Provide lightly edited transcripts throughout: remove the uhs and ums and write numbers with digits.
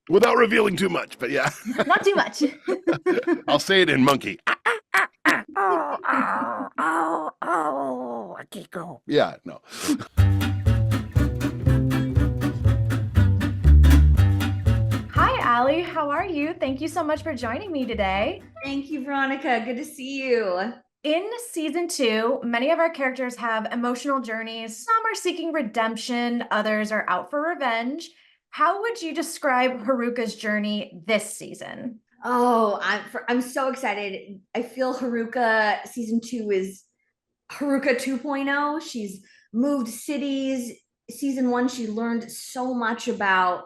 Without revealing too much, but yeah. Not too much. I'll say it in monkey. Akiko. Yeah, no. Hi, Ally. How are you? Thank you so much for joining me today. Thank you, Veronica. Good to see you. In season 2, many of our characters have emotional journeys. Some are seeking redemption, others are out for revenge. How would you describe Haruka's journey this season? Oh, I'm so excited. I feel Haruka season 2 is Haruka 2.0. She's moved cities. Season 1, she learned so much about,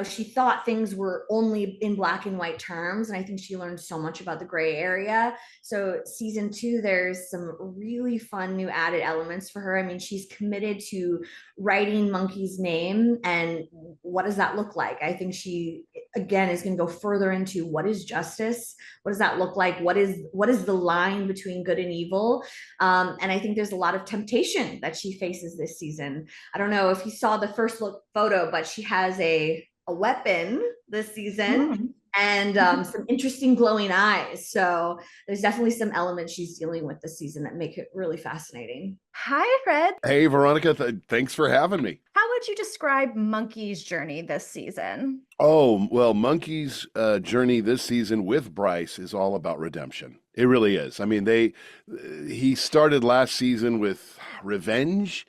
she thought things were only in black and white terms. And I think she learned so much about the gray area. So season 2, there's some really fun new added elements for her. I mean, she's committed to writing Monkey's name. And what does that look like? I think she, again, is going to go further into what is justice? What does that look like? What is the line between good and evil? And I think there's a lot of temptation that she faces this season. I don't know if you saw the first look photo, but she has a weapon this season and some interesting glowing eyes. So there's definitely some elements she's dealing with this season that make it really fascinating. Hi, Fred. Hey, Veronica, thanks for having me. How would you describe Monkey's journey this season? Oh, well, Monkey's journey this season with Bryce is all about redemption. It really is. I mean, he started last season with revenge,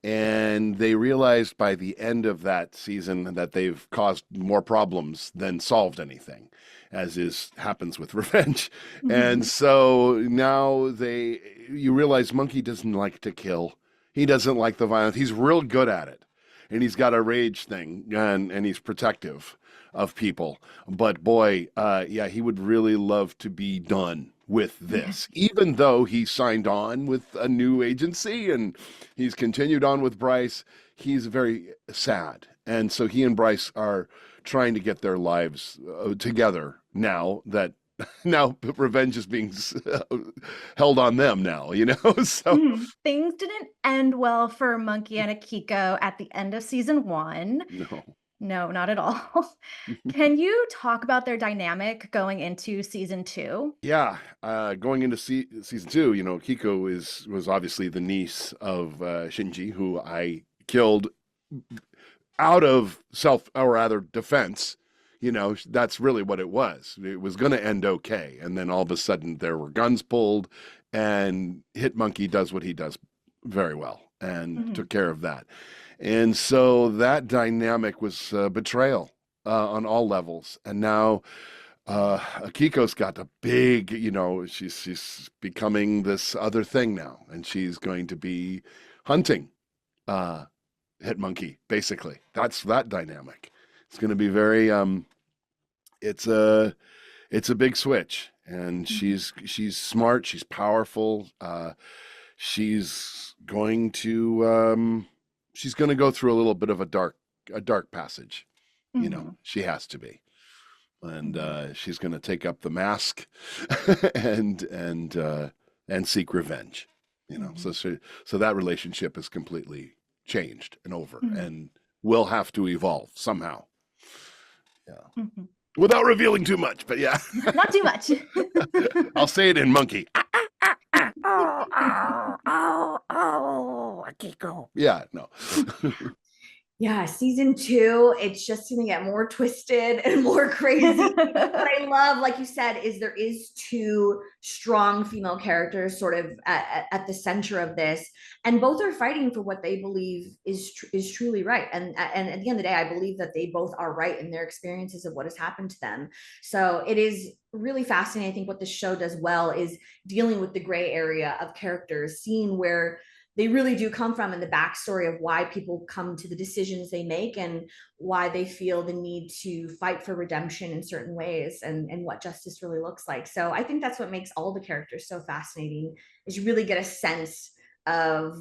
and they realized by the end of that season that they've caused more problems than solved anything, as happens with revenge. And so now you realize Monkey doesn't like to kill. He doesn't like the violence. He's real good at it. And he's got a rage thing, and he's protective of people. But boy, yeah, he would really love to be done with this, even though he signed on with a new agency and he's continued on with Bryce. He's very sad. And so he and Bryce are trying to get their lives together now that revenge is being held on them now, so Things didn't end well for Monkey and Akiko at the end of season 1. no. No, not at all. Can you talk about their dynamic going into season 2? Yeah, going into season 2, Akiko was obviously the niece of Shinji, who I killed out of defense. That's really what it was. It was going to end okay. And then all of a sudden there were guns pulled, and Hit Monkey does what he does very well and took care of that. And so that dynamic was betrayal on all levels. And now Akiko's got a big, she's becoming this other thing now, and she's going to be hunting Hit Monkey, basically. That's that dynamic. It's going to be very it's a big switch, and she's smart, she's powerful, she's going to go through a little bit of a dark passage. She has to be. And she's going to take up the mask and seek revenge. So that relationship is completely changed and over, and will have to evolve somehow. Yeah. Without revealing too much, but yeah. Not too much. I'll say it in monkey. Akiko. Yeah, no. Yeah, season 2, it's just going to get more twisted and more crazy. What I love, like you said, is there is 2 strong female characters sort of at the center of this, and both are fighting for what they believe is truly right. And at the end of the day, I believe that they both are right in their experiences of what has happened to them. So it is really fascinating. I think what the show does well is dealing with the gray area of characters, seeing where they really do come from, and the backstory of why people come to the decisions they make and why they feel the need to fight for redemption in certain ways, and what justice really looks like. So I think that's what makes all the characters so fascinating, is you really get a sense of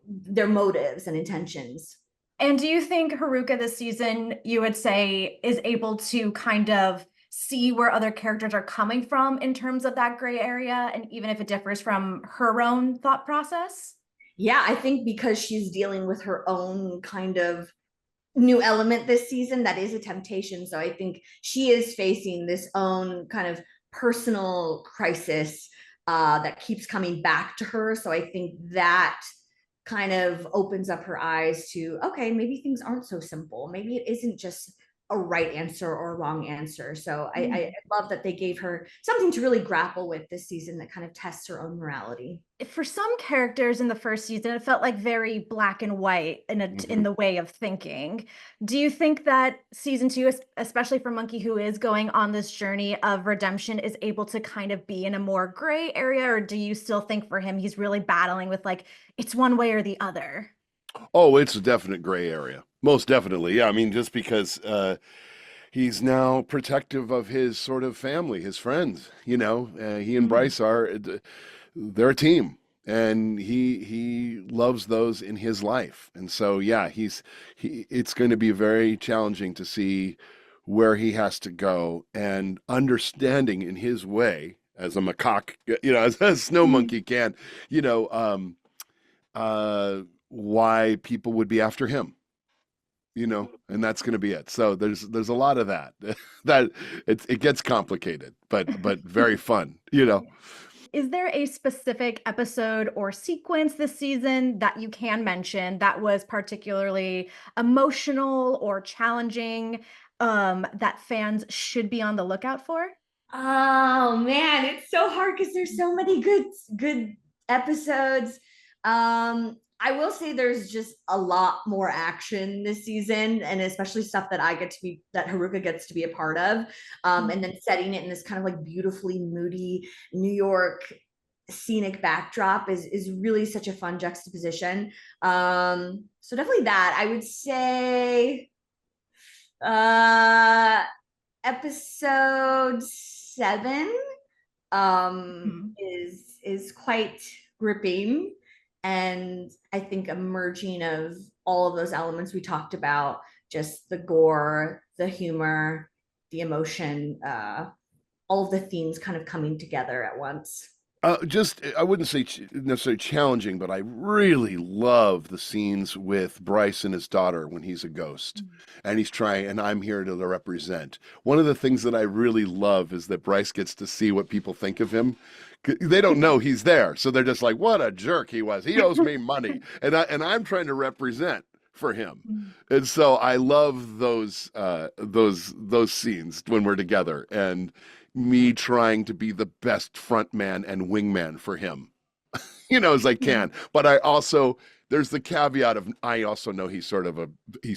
their motives and intentions. And do you think Haruka this season, you would say, is able to kind of see where other characters are coming from in terms of that gray area, and even if it differs from her own thought process? Yeah, I think because she's dealing with her own kind of new element this season that is a temptation. So I think she is facing this own kind of personal crisis that keeps coming back to her. So I think that kind of opens up her eyes to, okay, maybe things aren't so simple. Maybe it isn't just a right answer or a wrong answer. So I love that they gave her something to really grapple with this season that kind of tests her own morality. For some characters in the first season, it felt like very black and white in the way of thinking. Do you think that season 2, especially for Monkey, who is going on this journey of redemption, is able to kind of be in a more gray area, or do you still think for him he's really battling with like it's one way or the other? Oh, it's a definite gray area. Most definitely. Yeah. I mean, just because he's now protective of his sort of family, his friends, he and Bryce they're a team. And he loves those in his life. And so, yeah, it's going to be very challenging to see where he has to go and understanding in his way as a macaque, as a snow monkey can, you know, why people would be after him, and that's going to be it. So there's a lot of that that it gets complicated, but very fun. Is there a specific episode or sequence this season that you can mention that was particularly emotional or challenging, that fans should be on the lookout for? Oh man, it's so hard because there's so many good episodes. I will say there's just a lot more action this season, and especially stuff that Haruka gets to be a part of. And then setting it in this kind of like beautifully moody New York scenic backdrop is really such a fun juxtaposition. So definitely that. I would say episode 7 is quite gripping, and I think a merging of all of those elements we talked about, just the gore, the humor, the emotion, all of the themes kind of coming together at once. I wouldn't say necessarily challenging, but I really love the scenes with Bryce and his daughter when he's a ghost and he's trying, and I'm here to represent. One of the things that I really love is that Bryce gets to see what people think of him. They don't know he's there, so they're just like, "What a jerk he was! He owes me money," and I'm trying to represent for him, and so I love those scenes when we're together and me trying to be the best front man and wingman for him, as I can. But there's the caveat of I also know he's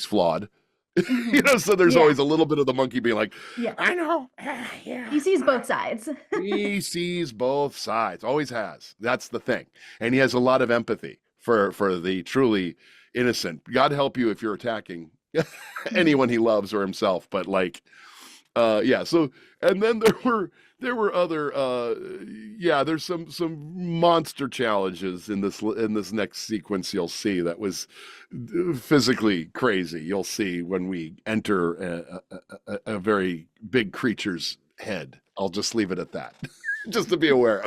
flawed. So there's always a little bit of the monkey being like, I know. Yeah. He sees both sides. He sees both sides, always has. That's the thing. And he has a lot of empathy for the truly innocent. God help you if you're attacking anyone he loves or himself. But so, and then there were other there's some monster challenges in this next sequence you'll see that was physically crazy. You'll see when we enter a very big creature's head. I'll just leave it at that, just to be aware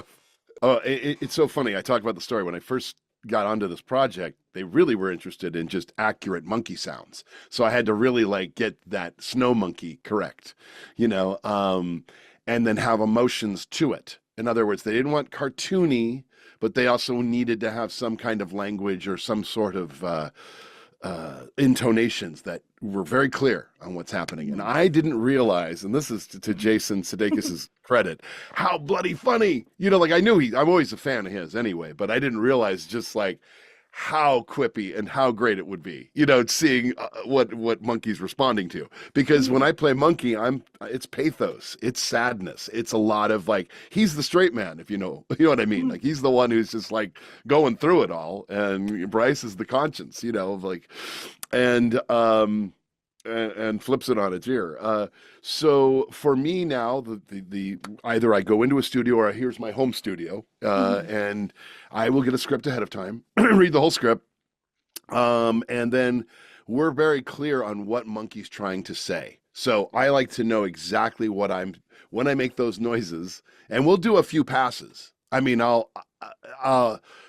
of. It's so funny. I talk about the story when I first got onto this project. They really were interested in just accurate monkey sounds, so I had to really get that snow monkey correct, and then have emotions to it. In other words, they didn't want cartoony, but they also needed to have some kind of language or some sort of intonations that were very clear on what's happening. And I didn't realize, and this is to Jason Sudeikis's credit, how bloody funny, I knew I'm always a fan of his anyway, but I didn't realize just how quippy and how great it would be, seeing what Monkey's responding to. Because when I play Monkey, it's pathos, it's sadness, it's a lot of he's the straight man, if you know what I mean. He's the one who's just going through it all, and Bryce is the conscience, and flips it on its ear. So for me now, the either I go into a studio or here's my home studio, and I will get a script ahead of time, read the whole script, and then we're very clear on what Monkey's trying to say. So I like to know exactly when I make those noises, and we'll do a few passes. I mean, I'll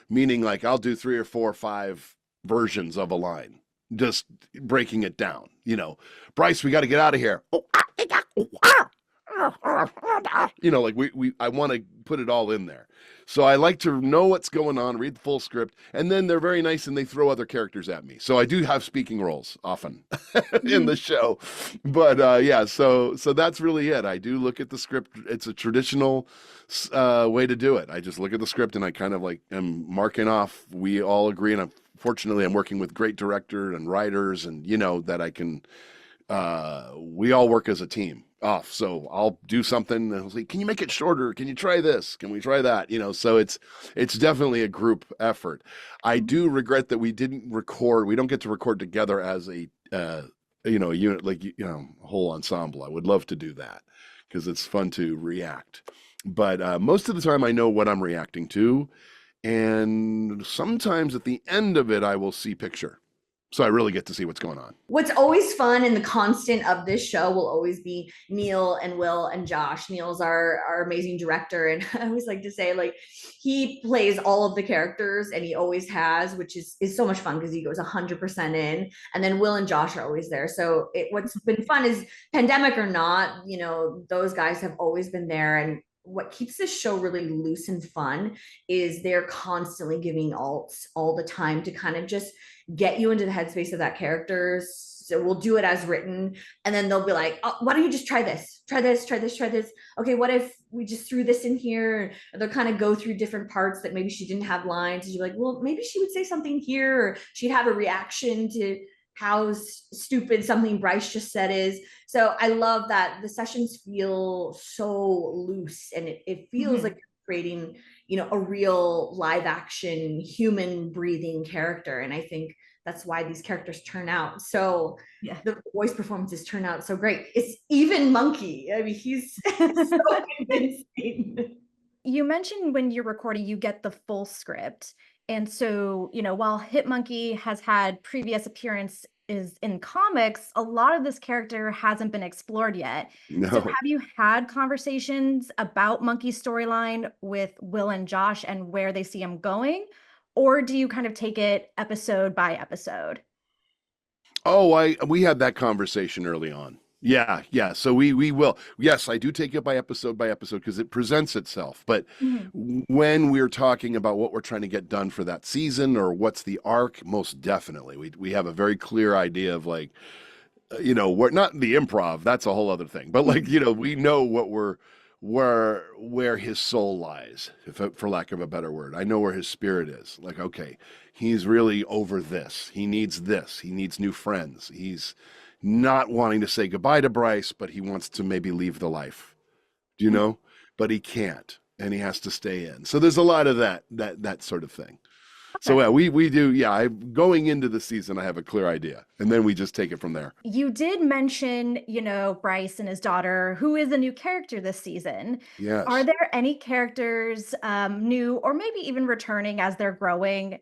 meaning I'll do 3 or 4 or 5 versions of a line. just breaking it down. Bryce, we got to get out of here. Like I want to put it all in there. So I like to know what's going on, read the full script, and then they're very nice and they throw other characters at me. So I do have speaking roles often in the show. But yeah, so that's really it. I do look at the script. It's a traditional way to do it. I just look at the script and I kind of like am marking off. We all agree, and fortunately I'm working with great director and writers, and that I can we all work as a team off. So I'll do something and I'll say, can you make it shorter? Can you try this? Can we try that? So it's definitely a group effort. I do regret that we didn't record. We don't get to record together as a unit, like, a whole ensemble. I would love to do that because it's fun to react. But most of the time I know what I'm reacting to. And sometimes at the end of it, I will see picture. So I really get to see what's going on. What's always fun and the constant of this show will always be Neil and Will and Josh. Neil's our amazing director. And I always like to say, like, he plays all of the characters and he always has, which is so much fun because he goes 100% in. And then Will and Josh are always there. So what's been fun is, pandemic or not, those guys have always been there. And what keeps this show really loose and fun is they're constantly giving alts all the time to kind of just get you into the headspace of that character. So we'll do it as written, and then they'll be like, oh, why don't you just try this? Okay, what if we just threw this in here? And they'll kind of go through different parts that maybe she didn't have lines. And you're like, well, maybe she would say something here, or she'd have a reaction to how stupid something Bryce just said is. So I love that the sessions feel so loose, and it feels like you're creating, a real live action human breathing character. And I think that's why these characters turn out so, the voice performances turn out so great. It's even Monkey. I mean, he's so convincing. You mentioned when you're recording, you get the full script. And so, while Hit Monkey has had previous appearances in comics, a lot of this character hasn't been explored yet. No. So have you had conversations about Monkey's storyline with Will and Josh and where they see him going? Or do you kind of take it episode by episode? Oh, we had that conversation early on. Yeah. So we will. Yes, I do take it by episode because it presents itself. But when we're talking about what we're trying to get done for that season or what's the arc, most definitely we have a very clear idea of, like, we're not the improv. That's a whole other thing. But, like, we know what where his soul lies, for lack of a better word. I know where his spirit is. Like, okay, he's really over this. He needs this. He needs new friends. He's not wanting to say goodbye to Bryce, but he wants to maybe leave the life, but he can't, and he has to stay in. So there's a lot of that sort of thing. Okay. So yeah, we do. Yeah, going into the season, I have a clear idea, and then we just take it from there. You did mention, Bryce and his daughter, who is a new character this season. Yes. Are there any characters new or maybe even returning as they're growing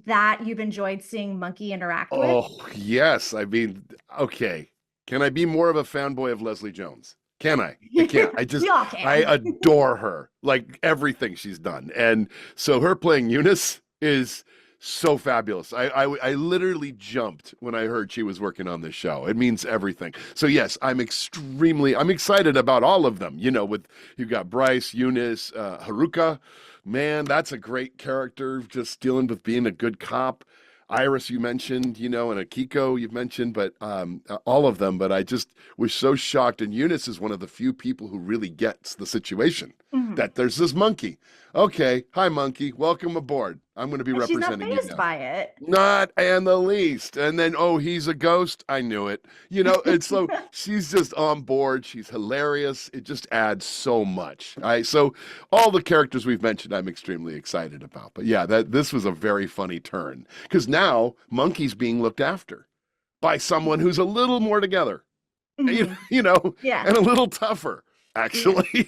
that you've enjoyed seeing Monkey interact with? Oh, yes. I mean, okay. Can I be more of a fanboy of Leslie Jones? Can I? I can't. I adore her, like everything she's done. And so her playing Eunice is so fabulous. I literally jumped when I heard she was working on this show. It means everything. So yes, I'm excited about all of them. You've got Bryce, Eunice, Haruka. Man, that's a great character, just dealing with being a good cop. Iris, you mentioned, and Akiko, you've mentioned, but all of them. But I just was so shocked. And Eunice is one of the few people who really gets the situation, that there's this monkey. Okay, hi, monkey. Welcome aboard. I'm going to be representing you now. She's not fazed by it. Not in the least. And then, oh, he's a ghost. I knew it. And so she's just on board. She's hilarious. It just adds so much. So all the characters we've mentioned, I'm extremely excited about. But yeah, this was a very funny turn, because now Monkey's being looked after by someone who's a little more together, and a little tougher. Actually,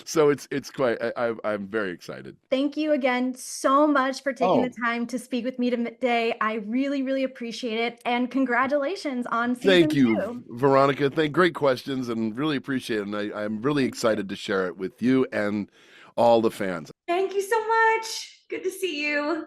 so it's quite, I'm very excited. Thank you again so much for taking the time to speak with me today. I really, really appreciate it. And congratulations on season 2. Thank you, Veronica. Great questions, and really appreciate it. And I'm really excited to share it with you and all the fans. Thank you so much. Good to see you.